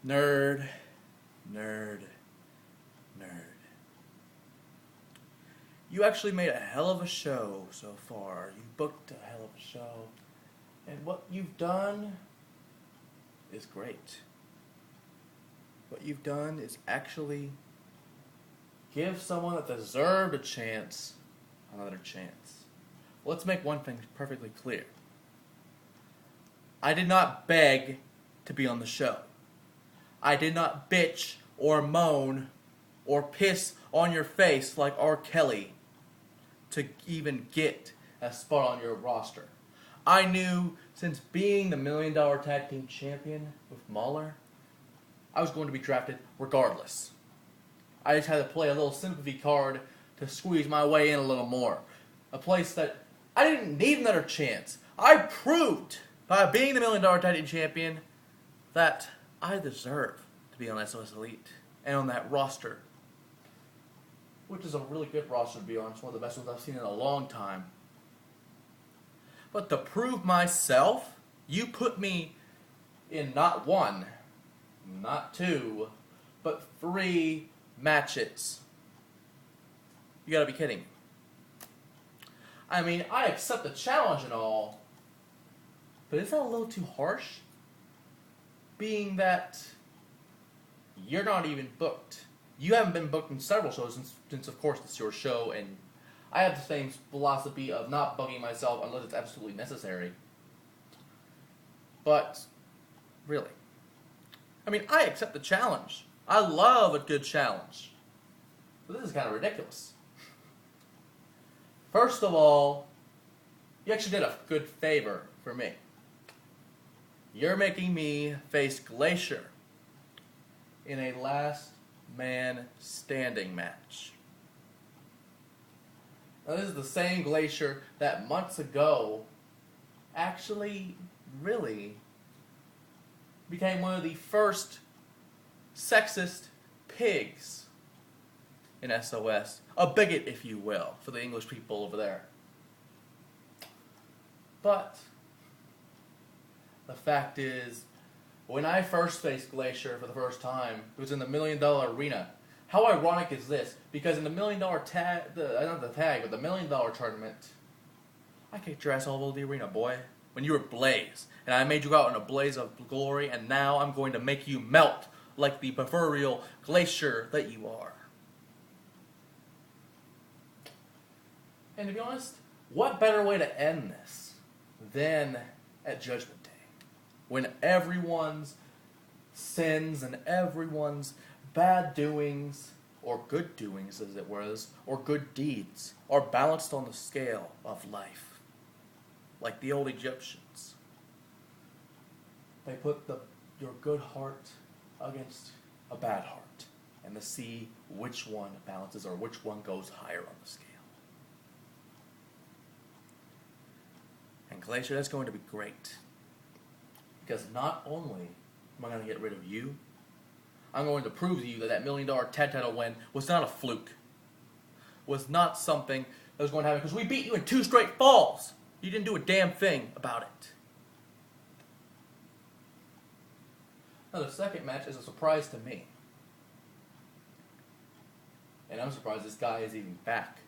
Nerd, nerd, nerd. You actually made a hell of a show so far. You booked a hell of a show. And what you've done is great. What you've done is actually give someone that deserved a chance another chance. Let's make one thing perfectly clear. I did not beg to be on the show. I did not bitch or moan or piss on your face like R. Kelly to even get a spot on your roster. I knew since being the $1 Million Tag Team Champion with Mahler, I was going to be drafted regardless. I just had to play a little sympathy card to squeeze my way in a little more. A place that I didn't need another chance. I proved by being the $1 Million Tag Team Champion that I deserve to be on SOSelite and on that roster, which is a really good roster to be on. It's one of the best ones I've seen in a long time. But to prove myself, you put me in not one, not two, but 3 matches. You gotta be kidding me. I mean, I accept the challenge and all, but is that a little too harsh? Being that you're not even booked. You haven't been booked in several shows since of course it's your show, and I have the same philosophy of not bugging myself unless it's absolutely necessary. But, really. I mean, I accept the challenge. I love a good challenge. But this is kind of ridiculous. First of all, you actually did a good favor for me. You're making me face Glacier in a last man standing match. Now, this is the same Glacier that months ago actually really became one of the first sexist pigs in SOS. A bigot, if you will, for the English people over there. But the fact is, when I first faced Glacier for the first time, it was in the $1 Million Arena. How ironic is this? Because in the $1 Million tag, not the tag, but the $1 Million tournament, I kicked your ass all over the arena, boy. When you were Blaze, and I made you go out in a blaze of glory, and now I'm going to make you melt like the proverbial glacier that you are. And to be honest, what better way to end this than at Judgment Day, when everyone's sins and everyone's bad doings, or good doings as it was, or good deeds, are balanced on the scale of life, like the old Egyptians. They put your good heart against a bad heart, and to see which one balances or which one goes higher on the scale. And Glacier, that's going to be great. Because not only am I going to get rid of you, I'm going to prove to you that $1 Million tag title win was not a fluke. Was not something that was going to happen. Because we beat you in 2 straight falls. You didn't do a damn thing about it. Now the second match is a surprise to me. And I'm surprised this guy is even back.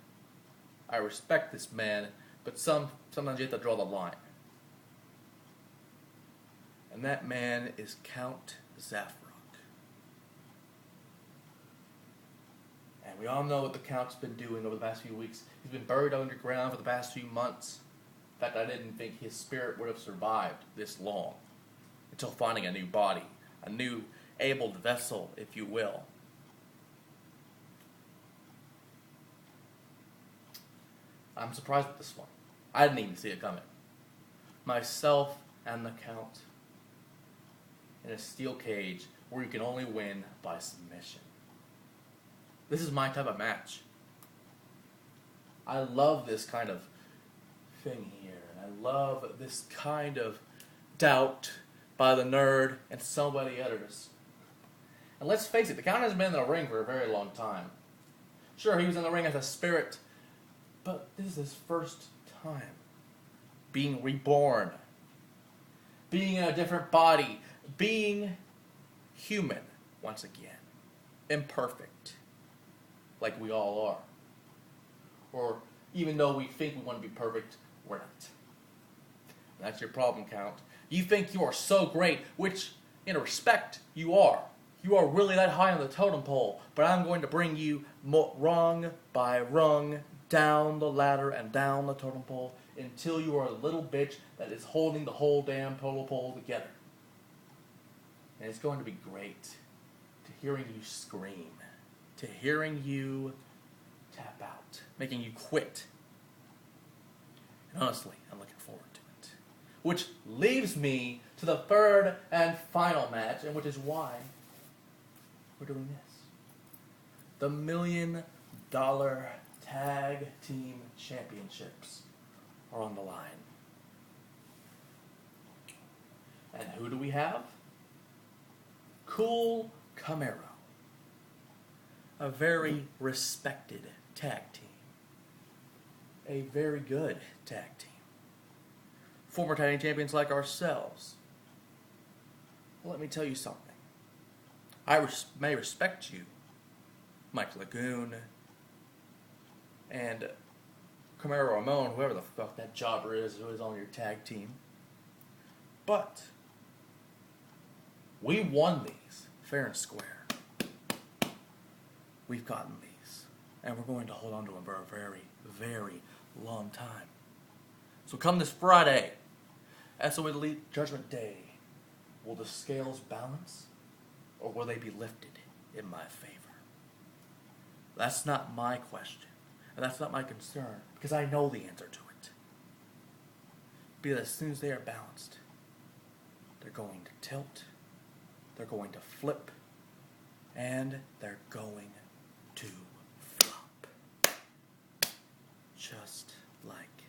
I respect this man, but sometimes you have to draw the line. And that man is Count Zafrock. And we all know what the Count's been doing over the past few weeks. He's been buried underground for the past few months. In fact, I didn't think his spirit would have survived this long until finding a new body, a new abled vessel, if you will. I'm surprised at this one. I didn't even see it coming. Myself and the Count in a steel cage where you can only win by submission. This is my type of match. I love this kind of thing here. And I love this kind of doubt by the nerd and somebody others. And let's face it, the Count hasn't been in the ring for a very long time. Sure, he was in the ring as a spirit, but this is his first time being reborn, being in a different body, being human once again. Imperfect, like we all are. Or even though we think we want to be perfect, we're not. That's your problem, Count. You think you are so great, which, in respect, you are. You are really that high on the totem pole, but I'm going to bring you rung by rung down the ladder and down the totem pole until you are a little bitch that is holding the whole damn totem pole together. And it's going to be great to hearing you scream, to hearing you tap out, making you quit. And honestly, I'm looking forward to it. Which leaves me to the third and final match, and which is why we're doing this. The $1 Million Tag Team Championships are on the line. And who do we have? Cool Camaro. A very respected tag team. A very good tag team. Former tag team champions like ourselves. Well, let me tell you something. I may respect you, Mike Lagoon, and Camaro Ramon, whoever the fuck that jobber is who is on your tag team. But we won these fair and square. We've gotten these, and we're going to hold on to them for a very, very long time. So come this Friday, SOSelite Judgement Day, will the scales balance? Or will they be lifted in my favor? That's not my question. And that's not my concern. Because I know the answer to it. Because as soon as they are balanced, they're going to tilt. They're going to flip. And they're going to flop. Just like